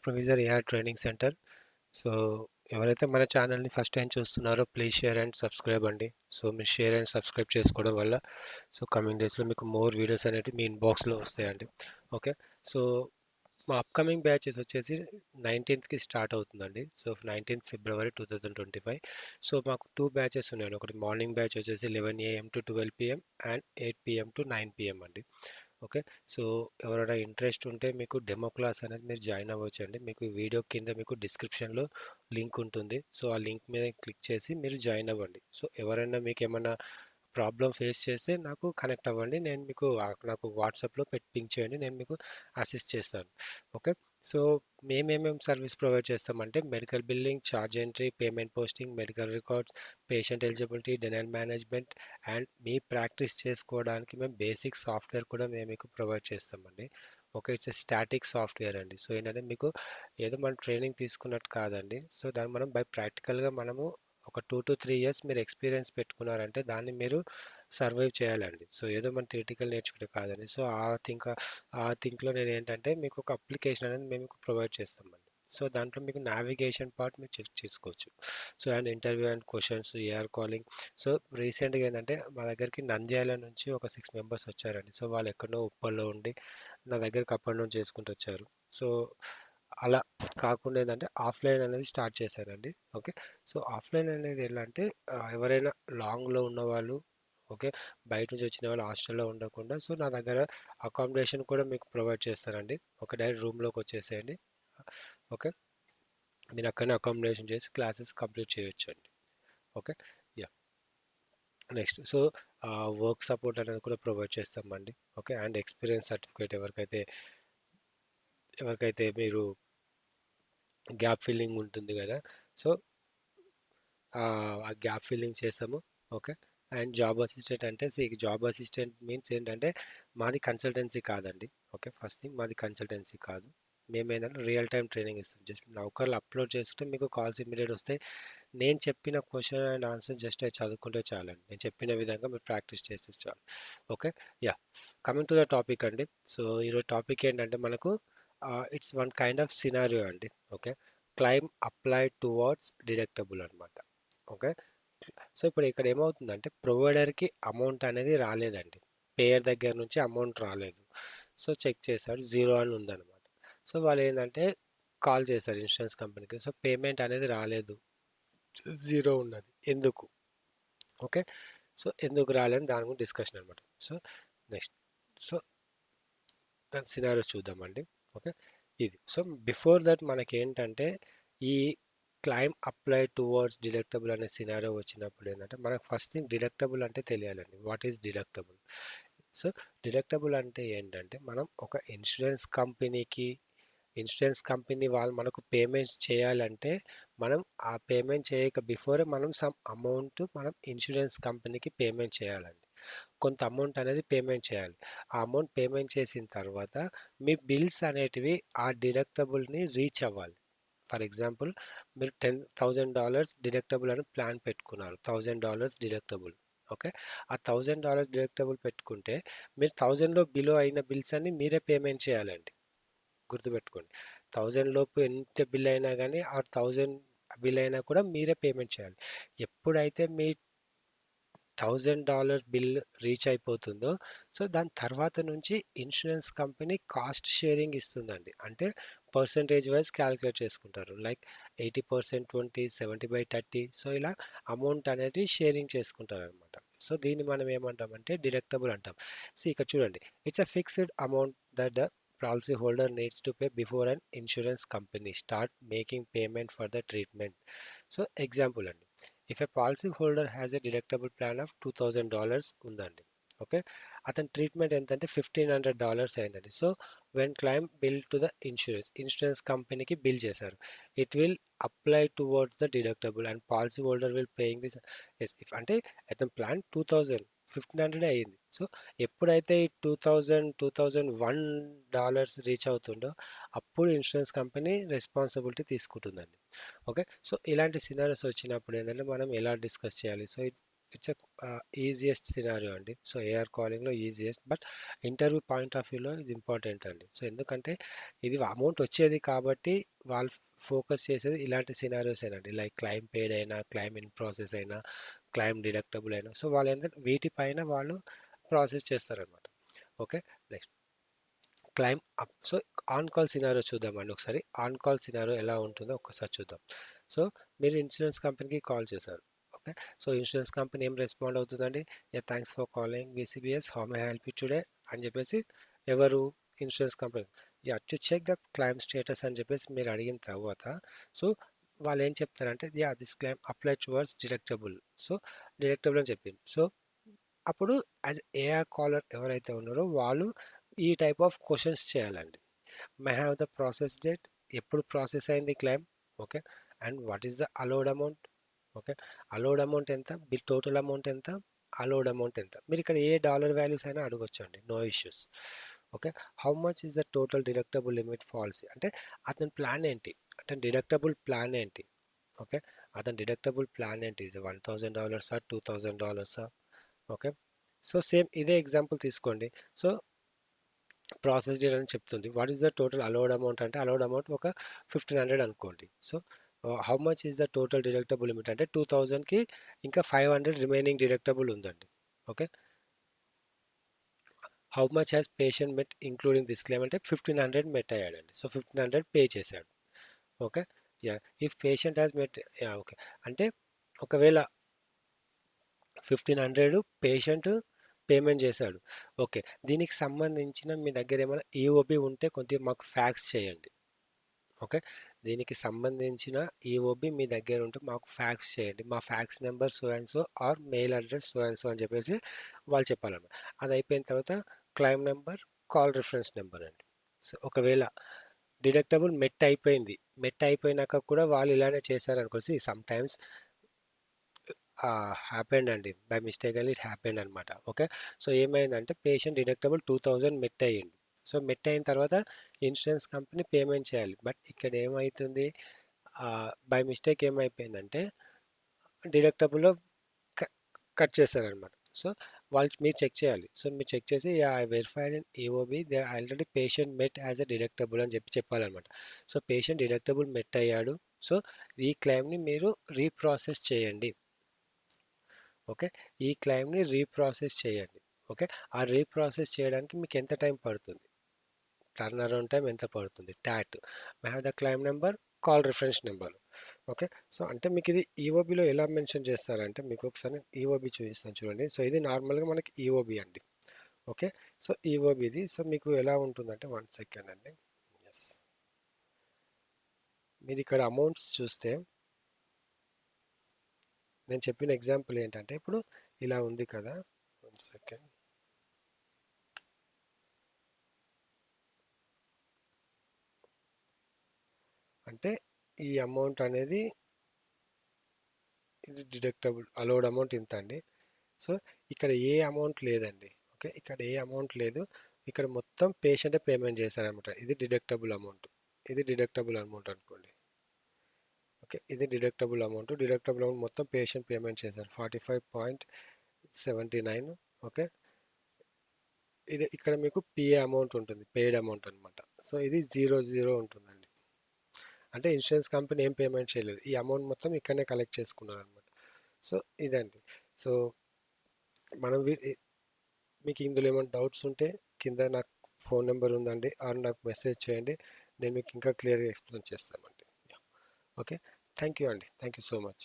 ప్రొవిజర్ AR training centre. So ఎవరైతే మన ఛానల్ని ఫస్ట్ టైం చూస్తున్నారో ప్లీజ్ షేర్ అండ్ సబ్స్క్రైబ్ అండి. సో మీరు షేర్ అండ్ సబ్స్క్రైబ్ చేసుకోవడం వల్ల సో కమింగ్ డేస్లో మీకు మోర్ వీడియోస్ అనేవి మీ ఇన్బాక్స్లో వస్తాయండి. ఓకే. సో మా అప్కమింగ్ బ్యాచెస్ వచ్చేసి 19th స్టార్ట్ అవుతుందండి. So 19th February 2025. సో మాకు 2 బ్యాచెస్ ఉన్నాయండి. ఒకటి మార్నింగ్ బ్యాచ్ వచ్చేసి 11 AM to 12 PM and 8 PM to 9 PM అండి. ఓకే. సో ఎవరైనా ఇంట్రెస్ట్ ఉంటే మీకు డెమో క్లాస్ అనేది మీరు జాయిన్ అవ్వచ్చండి. మీకు వీడియో కింద మీకు డిస్క్రిప్షన్లో లింక్ ఉంటుంది. సో ఆ లింక్ మీద క్లిక్ చేసి మీరు జాయిన్ అవ్వండి. సో ఎవరైనా మీకు ఏమైనా ప్రాబ్లం ఫేస్ చేస్తే నాకు కనెక్ట్ అవ్వండి. నేను మీకు నాకు వాట్సాప్లో పింక్ చేయండి. నేను మీకు అసిస్ట్ చేస్తాను. ఓకే. సో మేమేమేమి సర్వీస్ ప్రొవైడ్ చేస్తామంటే medical billing, charge entry, payment posting, medical records, patient eligibility, denial management and మీ ప్రాక్టీస్ చేసుకోవడానికి మేము బేసిక్ సాఫ్ట్వేర్ కూడా మేము మీకు ప్రొవైడ్ చేస్తామండి. ఓకే. ఇట్స్ స్టాటిక్ సాఫ్ట్వేర్ అండి. సో ఏంటంటే మీకు ఏదో మనం ట్రైనింగ్ తీసుకున్నట్టు కాదండి. సో దాన్ని మనం ప్రాక్టికల్గా మనము ఒక 2 to 3 years మీరు ఎక్స్పీరియన్స్ పెట్టుకున్నారంటే దాన్ని మీరు సర్వైవ్ చేయాలండి. సో ఏదో మన థియరిటికల్ నేర్చుకుంటే కాదండి. సో ఆ థింక్లో నేను ఏంటంటే మీకు ఒక అప్లికేషన్ అనేది మేము ప్రొవైడ్ చేస్తామండి. సో దాంట్లో మీకు నావిగేషన్ పార్ట్ మీరు చెక్ చేసుకోవచ్చు. So and interview and questions, AR calling. So రీసెంట్గా ఏంటంటే మా దగ్గరికి నంద్యాల నుంచి ఒక 6 members వచ్చారండి. సో వాళ్ళు ఎక్కడో ఉప్పల్లో ఉండి నా దగ్గరికి అప్ అండ్ డౌన్ చేసుకుంటూ వచ్చారు. సో అలా కాకుండా ఏంటంటే ఆఫ్లైన్ అనేది స్టార్ట్ చేశానండి. ఓకే. సో ఆఫ్లైన్ అనేది ఎలా అంటే ఎవరైనా లాంగ్లో ఉన్నవాళ్ళు, ఓకే, బయట నుంచి వచ్చిన వాళ్ళు హాస్టల్లో ఉండకుండా సో నా దగ్గర అకామిడేషన్ కూడా మీకు ప్రొవైడ్ చేస్తానండి. ఒక డైరెక్ట్ రూమ్లోకి వచ్చేసేయండి. ఓకే. మీరు అక్కడనే అకామిడేషన్ చేసి క్లాసెస్ కంప్లీట్ చేయొచ్చు అండి. Okay. Yeah. Next so work support అనేది కూడా ప్రొవైడ్ చేస్తామండి. ఓకే. అండ్ ఎక్స్పీరియన్స్ సర్టిఫికేట్ ఎవరికైతే మీరు గ్యాప్ ఫిల్లింగ్ ఉంటుంది కదా. సో ఆ గ్యాప్ ఫిల్లింగ్ చేస్తాము. ఓకే. అండ్ జాబ్ అసిస్టెంట్ అంటే జాబ్ అసిస్టెంట్ మీన్స్ ఏంటంటే మాది కన్సల్టెన్సీ కాదండి. ఓకే. ఫస్ట్ థింగ్ మాది కన్సల్టెన్సీ కాదు. మేము ఏంటంటే రియల్ టైం ట్రైనింగ్ ఇస్తాం. జస్ట్ నౌకర్లు అప్లోడ్ చేసుకుంటే మీకు కాల్స్ ఇమీడియట్ వస్తాయి. నేను చెప్పిన క్వశ్చన్ అండ్ ఆన్సర్ జస్ట్ చదువుకుంటే చాలండి. నేను చెప్పిన విధంగా మీరు ప్రాక్టీస్ చేస్తే చాలు. Okay. Yeah. Coming to the topic అండి. సో ఈరోజు టాపిక్ ఏంటంటే మనకు it's one kind of scenario అండి. Okay. Claim apply towards deductible అనమాట. ఓకే. సో ఇప్పుడు ఇక్కడ ఏమవుతుందంటే ప్రొవైడర్కి అమౌంట్ అనేది రాలేదండి. పేయర్ దగ్గర నుంచి అమౌంట్ రాలేదు. సో చెక్ చేశాడు, జీరో అని ఉందన్నమాట. సో వాళ్ళు ఏంటంటే కాల్ చేశారు ఇన్సూరెన్స్ కంపెనీకి. సో పేమెంట్ అనేది రాలేదు, జీరో ఉన్నది, ఎందుకు? ఓకే. సో ఎందుకు రాలేదని దాని గురించి డిస్కషన్ అనమాట. సో నెక్స్ట్ సో దాని సినారియోస్ చూద్దామండి. ఓకే. ఇది సో బిఫోర్ దట్ మనకి ఏంటంటే ఈ క్లైమ్ అప్లై టువర్డ్స్ డిడక్టబుల్ అనే సినారియో వచ్చినప్పుడు ఏంటంటే మనకు ఫస్ట్ థింగ్ డిడక్టబుల్ అంటే తెలియాలండి. What is deductible? So deductible అంటే ఏంటంటే మనం ఒక ఇన్సూరెన్స్ కంపెనీ వాళ్ళు మనకు పేమెంట్స్ చేయాలంటే మనం ఆ పేమెంట్ చేయక బిఫోరే మనం సమ్ అమౌంట్ మనం ఇన్సూరెన్స్ కంపెనీకి పేమెంట్ చేయాలండి. కొంత అమౌంట్ అనేది పేమెంట్ చేయాలి. ఆ అమౌంట్ పేమెంట్ చేసిన తర్వాత మీ బిల్స్ అనేటివి ఆ డిడక్టబుల్ని రీచ్ అవ్వాలి. ఫర్ ఎగ్జాంపుల్ మీరు $10,000 డిడక్టబుల్ అని ప్లాన్ పెట్టుకున్నారు. $1,000 డిడక్టబుల్. ఓకే. ఆ $1,000 డిడక్టబుల్ పెట్టుకుంటే మీరు 1000లో బిలో అయిన బిల్స్ అన్ని మీరే పేమెంట్ చేయాలండి. గుర్తుపెట్టుకోండి. 1000 లోపు ఎంత బిల్ అయినా కానీ ఆ 1000 బిల్ అయినా కూడా మీరే పేమెంట్ చేయాలి. ఎప్పుడైతే మీ $1,000 బిల్ రీచ్ అయిపోతుందో సో దాని తర్వాత నుంచి ఇన్సూరెన్స్ కంపెనీ కాస్ట్ షేరింగ్ ఇస్తుందండి. అంటే పర్సంటేజ్ వైజ్ క్యాలిక్యులేట్ చేసుకుంటారు. లైక్ 80%, 20, 70/30. సో ఇలా అమౌంట్ అనేది షేరింగ్ చేసుకుంటారు అనమాట. సో దీన్ని మనం ఏమంటామంటే డిడక్టబుల్ అంటాం. సో ఇక్కడ చూడండి, it's a fixed amount that the policy holder needs to pay before an insurance company start making payment for the treatment. So example అండి, if a policy holder has a deductible plan of $2,000 ఉందండి. Okay. అతని treatment ఎంతంటే $1,500 అయిందండి. So when claim bill to the insurance కంపెనీకి bill చేశారు. It will apply towards the deductible and policy holder will paying this. Yes if అంటే అతని plan 2000, 1,500 అయ్యింది. So ఎప్పుడైతే ఈ $2,100 రీచ్ అవుతుందో అప్పుడు ఇన్సూరెన్స్ కంపెనీ రెస్పాన్సిబిలిటీ తీసుకుంటుందండి. ఓకే. సో ఇలాంటి సినారియోస్ వచ్చినప్పుడు ఏంటంటే మనం ఎలా డిస్కస్ చేయాలి? సో ఇట్స్ ఈజియెస్ట్ సినారియో అండి. సో ఏఆర్ కాలింగ్లో easiest, but interview point of వ్యూలో ఇది ఇంపార్టెంట్ అండి. సో ఎందుకంటే ఇది అమౌంట్ వచ్చేది కాబట్టి వాళ్ళు ఫోకస్ చేసేది ఇలాంటి సినారియోస్ ఏనండి. లైక్ క్లైమ్ పేడ్ అయినా, క్లైమ్ ఇన్ ప్రాసెస్ అయినా, క్లైమ్ డిడక్టబుల్ అయినా, సో వాళ్ళు ఏంటంటే వీటిపైన వాళ్ళు ప్రాసెస్ చేస్తారనమాట. Okay, next climb up. So on call scenario చూద్దామండి ఒకసారి. ఆన్ కాల్ సినారియో ఎలా ఉంటుందో ఒక్కసారి చూద్దాం. సో మీరు ఇన్సూరెన్స్ కంపెనీకి కాల్ చేశారు. ఓకే, సో ఇన్సూరెన్స్ కంపెనీ ఏం రెస్పాండ్ అవుతుందండి? Yeah, thanks for calling VCBS, how may help you today అని చెప్పేసి, ఎవరు? Insurance company. Yeah, to check the claim status అని చెప్పేసి మీరు అడిగిన తర్వాత, సో వాళ్ళు ఏం చెప్తారంటే, yeah this claim apply towards deductible. So deductible అని చెప్పింది. సో అప్పుడు యాజ్ ఏఆర్ కాలర్ ఎవరైతే ఉన్నారో వాళ్ళు ఈ టైప్ ఆఫ్ క్వశ్చన్స్ చేయాలండి. May have the process date, ఎప్పుడు ప్రాసెస్ అయింది claim, okay, and what is the allowed amount, okay, allowed amount ఎంత, బిల్ టోటల్ అమౌంట్ ఎంత, అలౌడ్ అమౌంట్ ఎంత. మీరు ఇక్కడ ఏ డాలర్ వాల్యూస్ అయినా అడగొచ్చు అండి, no issues. Okay, how much is the total deductible limit policy, అంటే అతని ప్లాన్ ఏంటి, అతని డిడక్టబుల్ ప్లాన్ ఏంటి. ఓకే, అతని డిడక్టబుల్ ప్లాన్ ఏంటి, ఇది $1000 $2000. ఓకే, సో సేమ్ ఇదే ఎగ్జాంపుల్ తీసుకోండి. సో ప్రాసెస్ డేట్ అని చెప్తుంది. What is the total allowed amount అంటే, అలౌడ్ అమౌంట్ ఒక 1500 అనుకోండి. So how much is the total deductible limit అంటే 2000కి ఇంకా 500 రిమైనింగ్ డిడక్టబుల్ ఉందండి. Okay, how much has patient met including this claim అంటే 1500 మెట్ అయ్యాడండి. సో 1500 పే చేశాడు. Okay, yeah, if patient has met, yeah okay, అంటే ఒకవేళ 1500 patient payment చేశాడు. Okay, దీనికి సంబంధించిన మీ దగ్గర ఏమైనా ఈఓబి ఉంటే కొద్దిగా మాకు ఫ్యాక్స్ చేయండి. ఓకే, దీనికి సంబంధించిన ఈఓబి మీ దగ్గర ఉంటే మాకు ఫ్యాక్స్ చేయండి. మా fax number so and so or mail address so and so అని చెప్పేసి వాళ్ళు చెప్పాలన్నమాట. అది అయిపోయిన తర్వాత claim number, call reference number అండి. సో ఒకవేళ డిడక్టబుల్ మెట్ అయిపోయింది, మెట్ అయిపోయినాక కూడా వాళ్ళు ఇలానే చేశారనుకోసి, సమ్ టైమ్స్ హ్యాపెండ్ అండి, బై మిస్టేక్ అని ఇట్ హ్యాపెండ్ అనమాట. ఓకే, సో ఏమైందంటే పేషెంట్ డిడక్టబుల్ 2000 మెట్ అయ్యింది. సో మెట్ అయిన తర్వాత ఇన్సూరెన్స్ కంపెనీ పేమెంట్ చేయాలి. బట్ ఇక్కడ ఏమవుతుంది, బై మిస్టేక్ ఏమైపోయిందంటే డిడక్టబుల్లో కట్ చేస్తారనమాట. సో వాళ్ళు మీరు చెక్ చేయాలి. సో మీరు చెక్ చేసి I verified in EOB they already patient met as a deductible అని చెప్పి చెప్పాలన్నమాట. సో పేషెంట్ డిడక్టబుల్ మెట్ అయ్యాడు. సో ఈ క్లెయిమ్ని మీరు రీప్రాసెస్ చేయండి. ఓకే, ఈ క్లెయిమ్ని రీప్రాసెస్ చేయండి. ఓకే, ఆ రీప్రాసెస్ చేయడానికి మీకు ఎంత టైం పడుతుంది, టర్న్ అరౌండ్ టైం ఎంత పడుతుంది, tat, May have the claim number, call reference number. Okay, so అంటే మీకు ఇది ఈఓబిలో ఎలా మెన్షన్ చేస్తారంటే, మీకు ఒకసారి ఈఓబి చూపిస్తాను చూడండి. సో ఇది నార్మల్గా మనకి ఈఓబి అండి. Okay, so ఈఓబిది. సో మీకు ఎలా ఉంటుందంటే, 1 సెకండ్ అండి. ఎస్, మీరు ఇక్కడ అమౌంట్స్ చూస్తే నేను చెప్పిన ఎగ్జాంపుల్ ఏంటంటే, ఇప్పుడు ఇలా ఉంది కదా. 1 సెకండ్, అంటే ఈ అమౌంట్ అనేది ఇది డిడక్టబుల్ అలౌడ్ అమౌంట్ ఇంత అండి. సో ఇక్కడ ఏ అమౌంట్ లేదండి. ఓకే, ఇక్కడ ఏ అమౌంట్ లేదు. ఇక్కడ మొత్తం పేషెంట్ పేమెంట్ చేశారనమాట. ఇది డిడక్టబుల్ అమౌంట్, ఇది డిడక్టబుల్ అమౌంట్ అనుకోండి. ఓకే, ఇది డిడక్టబుల్ అమౌంట్, డిడక్టబుల్ అమౌంట్ మొత్తం పేషెంట్ పేమెంట్ చేశారు 45.79. ఓకే, ఇది ఇక్కడ మీకు పిఏ అమౌంట్ ఉంటుంది, పెయిడ్ అమౌంట్ అనమాట. సో ఇది 00 ఉంటుందండి. అంటే ఇన్సూరెన్స్ కంపెనీ ఏం పేమెంట్ చేయలేదు, ఈ అమౌంట్ మొత్తం ఇక్కడనే కలెక్ట్ చేసుకున్నారు అనమాట. సో ఇదండి. సో మనం మీకు ఇందులో ఏమైనా డౌట్స్ ఉంటే కింద నాకు ఫోన్ నెంబర్ ఉందండి, ఆర్ నాకు మెసేజ్ చేయండి. నేను మీకు ఇంకా క్లియర్గా ఎక్స్ప్లెయిన్ చేస్తామండి. ఓకే, థ్యాంక్ యూ అండి, థ్యాంక్ యూ సో మచ్.